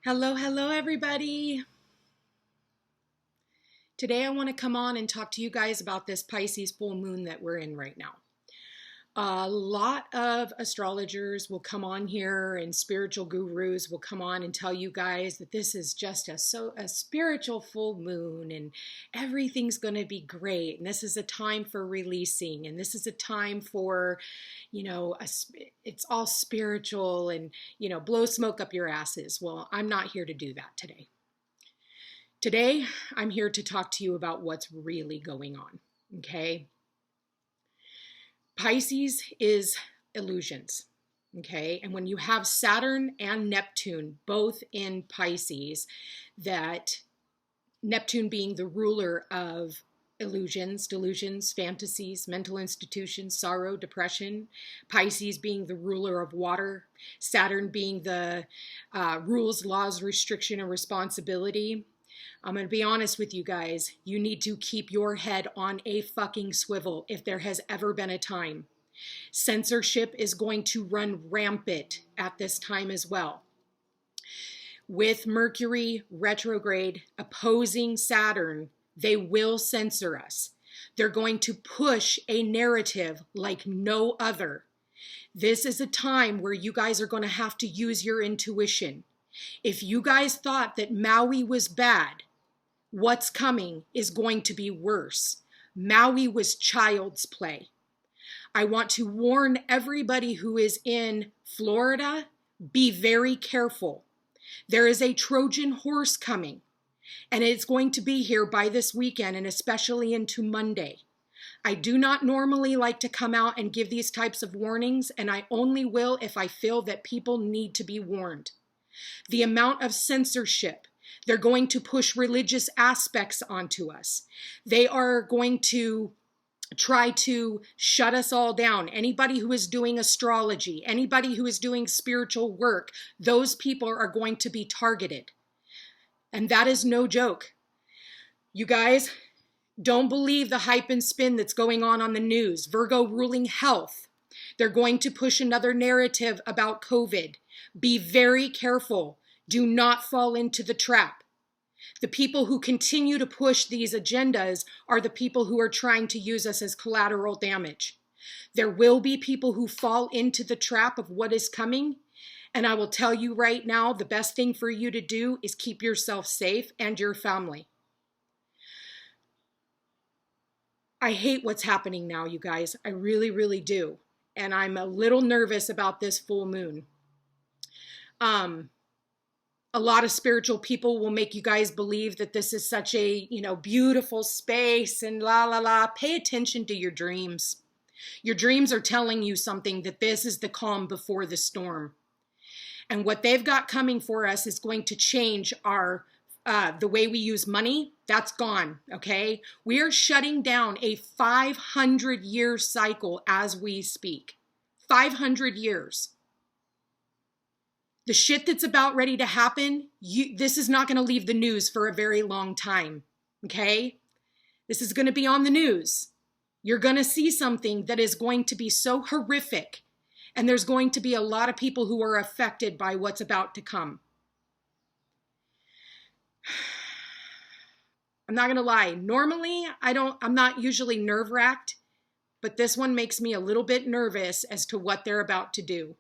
Hello, hello, everybody. Today I want to come on and talk to you guys about this Pisces full moon that we're in right now. A lot of astrologers will come on here and spiritual gurus will come on and tell you guys that this is just a spiritual full moon and everything's going to be great. And this is a time for releasing. And this is a time for, it's all spiritual and, blow smoke up your asses. Well, I'm not here to do that today. Today, I'm here to talk to you about what's really going on, okay? Pisces is illusions, okay? And when you have Saturn and Neptune both in Pisces, that Neptune being the ruler of illusions, delusions, fantasies, mental institutions, sorrow, depression, Pisces being the ruler of water, Saturn being the rules, laws, restriction, and responsibility. I'm going to be honest with you guys. You need to keep your head on a fucking swivel if there has ever been a time. Censorship is going to run rampant at this time as well. With Mercury retrograde opposing Saturn, they will censor us. They're going to push a narrative like no other. This is a time where you guys are going to have to use your intuition. If you guys thought that Maui was bad, what's coming is going to be worse. Maui was child's play. I want to warn everybody who is in Florida, be very careful. There is a Trojan horse coming, and it's going to be here by this weekend and especially into Monday. I do not normally like to come out and give these types of warnings, and I only will if I feel that people need to be warned. The amount of censorship, they're going to push religious aspects onto us. They are going to try to shut us all down. Anybody who is doing astrology, anybody who is doing spiritual work, those people are going to be targeted. And that is no joke. You guys, don't believe the hype and spin that's going on the news. Virgo ruling health. They're going to push another narrative about COVID. Be very careful. Do not fall into the trap. The people who continue to push these agendas are the people who are trying to use us as collateral damage. There will be people who fall into the trap of what is coming. And I will tell you right now, the best thing for you to do is keep yourself safe and your family. I hate what's happening now, you guys. I really, really do. And I'm a little nervous about this full moon. A lot of spiritual people will make you guys believe that this is such a, beautiful space and la, la, la. Pay attention to your dreams. Your dreams are telling you something, that this is the calm before the storm. And what they've got coming for us is going to change our the way we use money. That's gone, okay? We are shutting down a 500-year cycle as we speak. 500 years. The shit that's about ready to happen, this is not going to leave the news for a very long time, okay? This is going to be on the news. You're going to see something that is going to be so horrific, and there's going to be a lot of people who are affected by what's about to come. I'm not going to lie. Normally, I'm not usually nerve-wracked, but this one makes me a little bit nervous as to what they're about to do.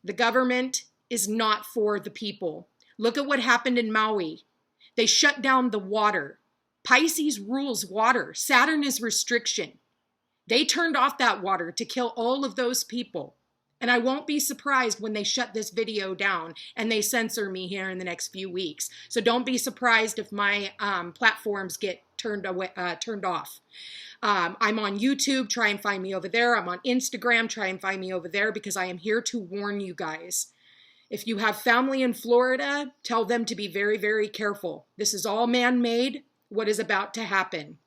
The government is not for the people. Look at what happened in Maui. They shut down the water. Pisces rules water. Saturn is restriction. They turned off that water to kill all of those people. And I won't be surprised when they shut this video down and they censor me here in the next few weeks. So don't be surprised if my platforms get turned off. I'm on YouTube. Try and find me over there. I'm on Instagram. Try and find me over there because I am here to warn you guys. If you have family in Florida, tell them to be very, very careful. This is all man-made, what is about to happen.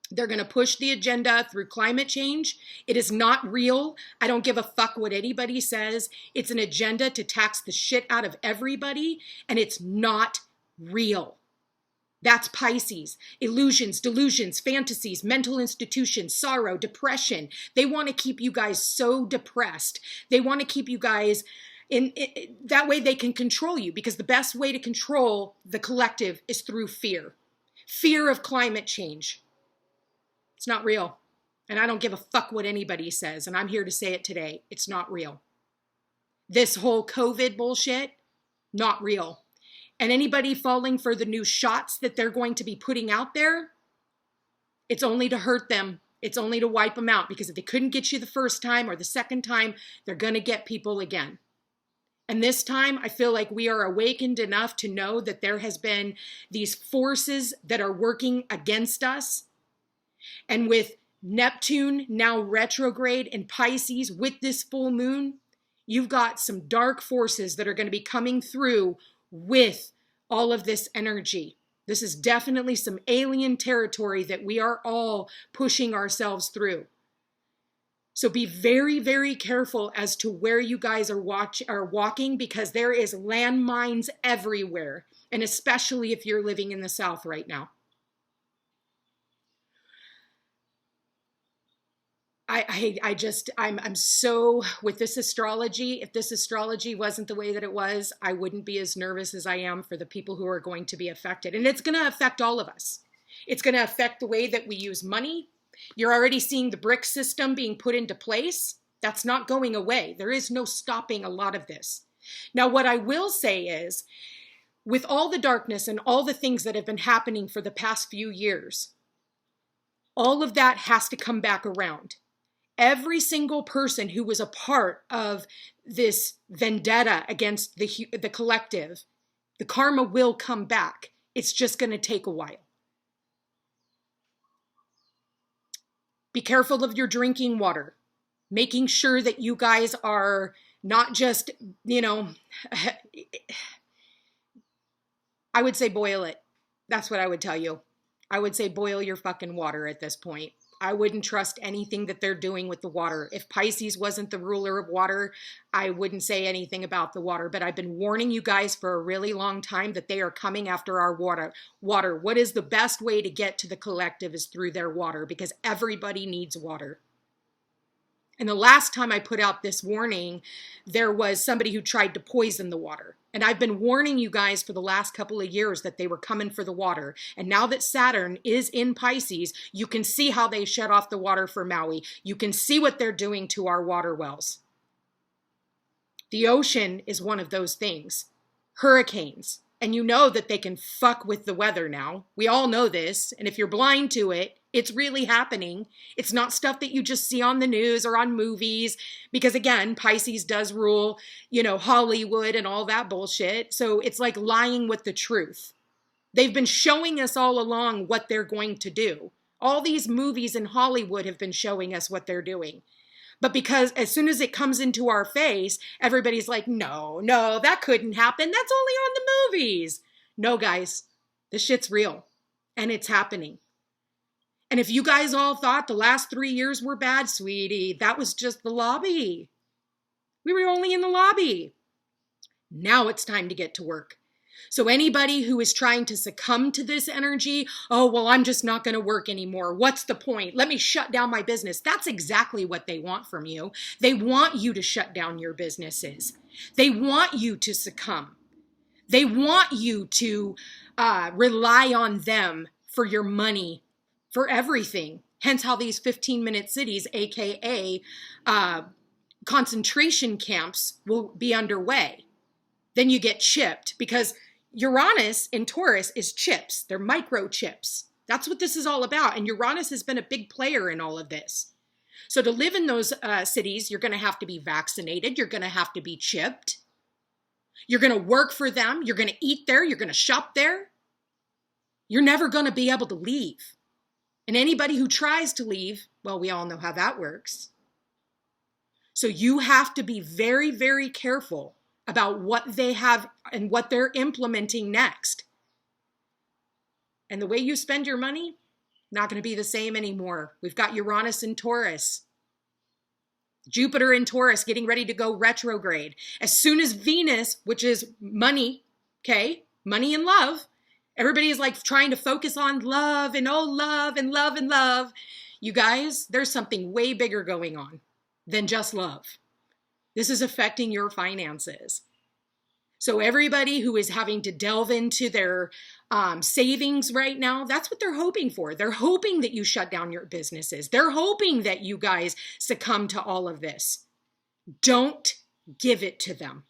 They're going to push the agenda through climate change. It is not real. I don't give a fuck what anybody says. It's an agenda to tax the shit out of everybody, and it's not real. That's Pisces. Illusions, delusions, fantasies, mental institutions, sorrow, depression. They want to keep you guys so depressed. They want to keep you guys That way they can control you, because the best way to control the collective is through fear. Fear of climate change. It's not real. And I don't give a fuck what anybody says. And I'm here to say it today. It's not real. This whole COVID bullshit, not real. And anybody falling for the new shots that they're going to be putting out there, it's only to hurt them. It's only to wipe them out, because if they couldn't get you the first time or the second time, they're going to get people again. And this time, I feel like we are awakened enough to know that there has been these forces that are working against us. And with Neptune now retrograde in Pisces with this full moon, you've got some dark forces that are going to be coming through with all of this energy. This is definitely some alien territory that we are all pushing ourselves through. So be very, very careful as to where you guys are walking, because there is landmines everywhere, and especially if you're living in the South right now. I'm so with this astrology. If this astrology wasn't the way that it was, I wouldn't be as nervous as I am for the people who are going to be affected. And it's going to affect all of us. It's going to affect the way that we use money. You're already seeing the brick system being put into place. That's not going away. There is no stopping a lot of this. Now, what I will say is, with all the darkness and all the things that have been happening for the past few years, all of that has to come back around. Every single person who was a part of this vendetta against the collective, the karma will come back. It's just going to take a while. Be careful of your drinking water, making sure that you guys are not just, I would say boil it. That's what I would tell you. I would say boil your fucking water at this point. I wouldn't trust anything that they're doing with the water. If Pisces wasn't the ruler of water, I wouldn't say anything about the water. But I've been warning you guys for a really long time that they are coming after our water. What is the best way to get to the collective is through their water, because everybody needs water. And the last time I put out this warning, there was somebody who tried to poison the water. And I've been warning you guys for the last couple of years that they were coming for the water. And now that Saturn is in Pisces, you can see how they shut off the water for Maui. You can see what they're doing to our water wells. The ocean is one of those things. Hurricanes. And you know that they can fuck with the weather now. We all know this. And if you're blind to it, it's really happening. It's not stuff that you just see on the news or on movies. Because again, Pisces does rule, Hollywood and all that bullshit. So it's like lying with the truth. They've been showing us all along what they're going to do. All these movies in Hollywood have been showing us what they're doing. But because as soon as it comes into our face, everybody's like, no, that couldn't happen. That's only on the movies. No, guys, this shit's real and it's happening. And if you guys all thought the last 3 years were bad, sweetie, that was just the lobby. We were only in the lobby. Now it's time to get to work. So anybody who is trying to succumb to this energy, oh, well, I'm just not going to work anymore. What's the point? Let me shut down my business. That's exactly what they want from you. They want you to shut down your businesses. They want you to succumb. They want you to rely on them for your money, for everything. Hence how these 15-minute cities, aka concentration camps, will be underway. Then you get chipped, because Uranus in Taurus is chips. They're microchips. That's what this is all about. And Uranus has been a big player in all of this. So to live in those cities, you're going to have to be vaccinated. You're going to have to be chipped. You're going to work for them. You're going to eat there. You're going to shop there. You're never going to be able to leave. And anybody who tries to leave, well, we all know how that works. So you have to be very, very careful about what they have and what they're implementing next. And the way you spend your money, not going to be the same anymore. We've got Uranus in Taurus. Jupiter in Taurus getting ready to go retrograde. As soon as Venus, which is money, okay, money and love, everybody is like trying to focus on love and oh, love and love and love. You guys, there's something way bigger going on than just love. This is affecting your finances. So everybody who is having to delve into their savings right now, that's what they're hoping for. They're hoping that you shut down your businesses. They're hoping that you guys succumb to all of this. Don't give it to them.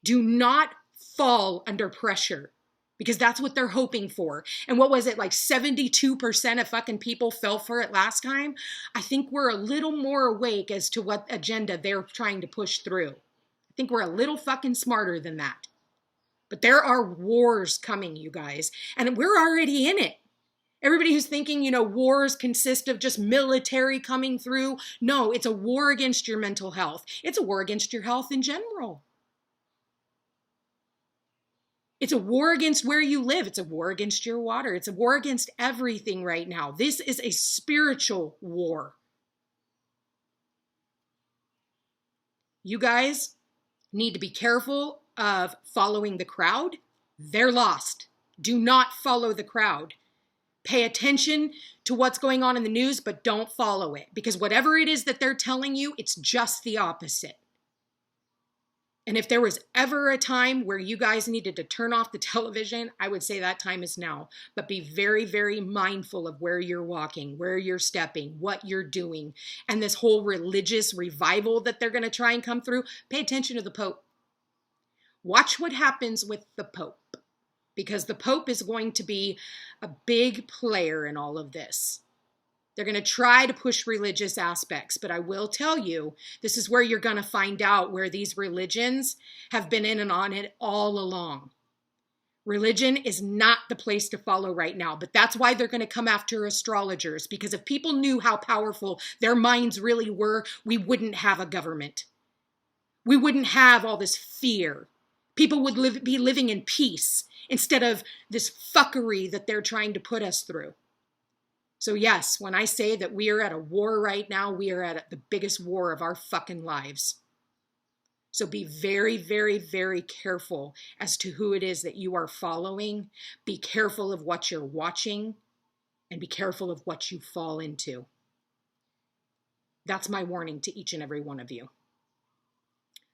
Do not fall under pressure, because that's what they're hoping for. And what was it, like 72% of fucking people fell for it last time? I think we're a little more awake as to what agenda they're trying to push through. I think we're a little fucking smarter than that. But there are wars coming, you guys, and we're already in it. Everybody who's thinking, you know, wars consist of just military coming through. No, it's a war against your mental health. It's a war against your health in general. It's a war against where you live. It's a war against your water. It's a war against everything right now. This is a spiritual war. You guys need to be careful of following the crowd. They're lost. Do not follow the crowd. Pay attention to what's going on in the news, but don't follow it, because whatever it is that they're telling you, it's just the opposite. And if there was ever a time where you guys needed to turn off the television, I would say that time is now. But be very, very mindful of where you're walking, where you're stepping, what you're doing. And this whole religious revival that they're going to try and come through, pay attention to the Pope. Watch what happens with the Pope, because the Pope is going to be a big player in all of this. They're going to try to push religious aspects, but I will tell you, this is where you're going to find out where these religions have been in and on it all along. Religion is not the place to follow right now, but that's why they're going to come after astrologers, because if people knew how powerful their minds really were, we wouldn't have a government. We wouldn't have all this fear. People would be living in peace instead of this fuckery that they're trying to put us through. So yes, when I say that we are at a war right now, we are at the biggest war of our fucking lives. So be very, very, very careful as to who it is that you are following. Be careful of what you're watching, and be careful of what you fall into. That's my warning to each and every one of you.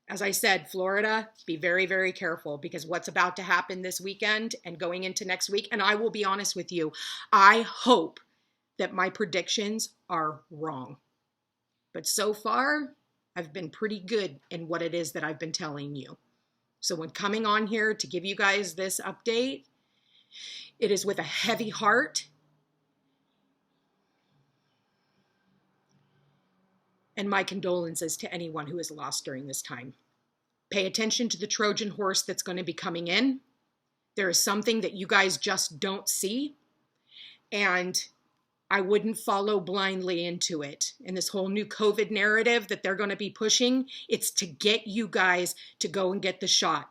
As I said, Florida, be very, very careful, because what's about to happen this weekend and going into next week, and I will be honest with you, I hope that my predictions are wrong. But so far, I've been pretty good in what it is that I've been telling you. So when coming on here to give you guys this update, it is with a heavy heart. And my condolences to anyone who is lost during this time. Pay attention to the Trojan horse that's going to be coming in. There is something that you guys just don't see. And I wouldn't follow blindly into it. And this whole new COVID narrative that they're going to be pushing, it's to get you guys to go and get the shot,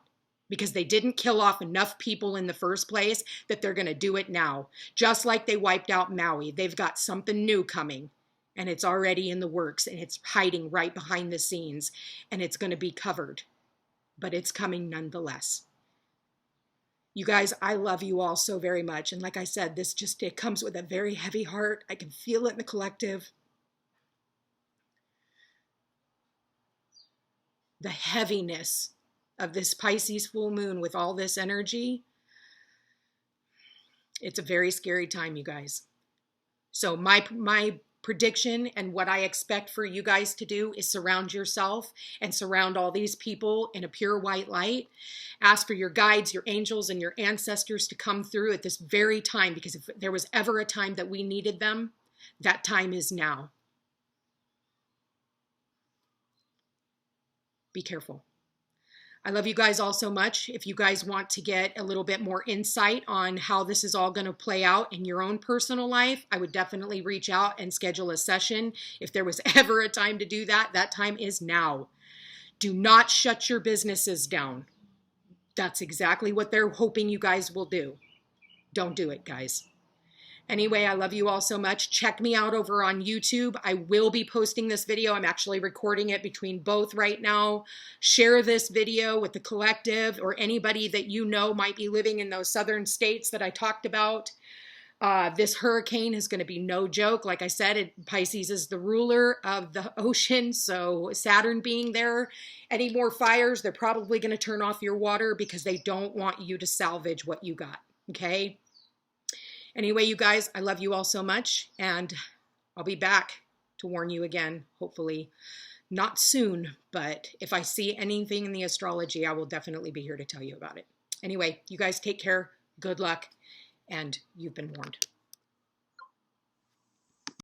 because they didn't kill off enough people in the first place that they're going to do it now. Just like they wiped out Maui. They've got something new coming, and it's already in the works, and it's hiding right behind the scenes, and it's going to be covered, but it's coming nonetheless. You guys, I love you all so very much. And like I said, it comes with a very heavy heart. I can feel it in the collective. The heaviness of this Pisces full moon with all this energy. It's a very scary time, you guys. So my prediction and what I expect for you guys to do is surround yourself and surround all these people in a pure white light. Ask for your guides, your angels, and your ancestors to come through at this very time, because if there was ever a time that we needed them, that time is now. Be careful. I love you guys all so much. If you guys want to get a little bit more insight on how this is all going to play out in your own personal life, I would definitely reach out and schedule a session. If there was ever a time to do that, that time is now. Do not shut your businesses down. That's exactly what they're hoping you guys will do. Don't do it, guys. Anyway, I love you all so much. Check me out over on YouTube. I will be posting this video. I'm actually recording it between both right now. Share this video with the collective or anybody that you know might be living in those southern states that I talked about. This hurricane is going to be no joke. Like I said, Pisces is the ruler of the ocean. So Saturn being there, any more fires, they're probably going to turn off your water because they don't want you to salvage what you got. Okay. Anyway, you guys, I love you all so much, and I'll be back to warn you again, hopefully not soon, but if I see anything in the astrology, I will definitely be here to tell you about it. Anyway, you guys take care. Good luck. And you've been warned.